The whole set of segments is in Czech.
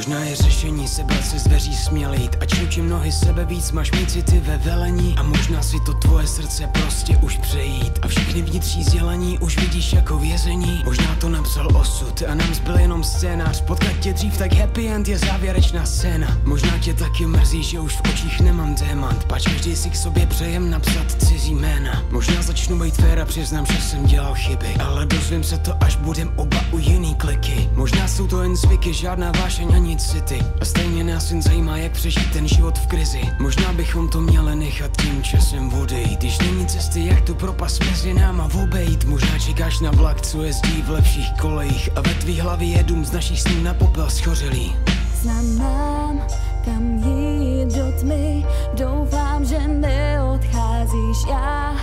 Možná je řešení sebrat se zveří smělejt, ať učím nohy sebe víc, máš mít city ve velení. A možná si to tvoje srdce prostě už přejít a všechny vnitřní sdělení už vidíš jako vězení. Možná to napsal osud a nám zbyl jenom scénář, potkat tě dřív, tak happy end je závěrečná scéna. Možná tě taky mrzí, že už v očích nemám démant, pač každý si k sobě přejem napsat cizí jména. Možná začnu být fér a přiznám, že jsem dělal chyby, ale dozvím se to, až budem oba u jiný kliky. Možná jsou to jen zvyky, žádná vášeň ani city, a stejně nás jen zajímá, jak přežít ten život v krizi. Možná bychom to měli nechat tím časem odejít, když není cesty, jak tu propast mezi náma obejít. Možná čekáš na vlak, co jezdí v lepších kolejích, a ve tvý hlavě je dům z našich snů na popel schořelý. Snad mám kam jít do tmy, doufám, že neodcházíš. Já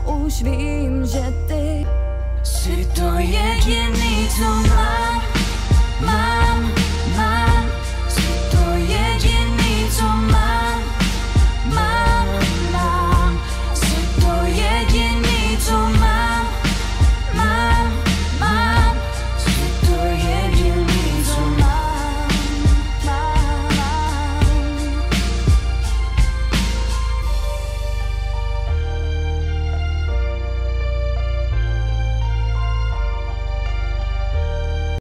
už vím, že ty Jsi to jediný, co mám.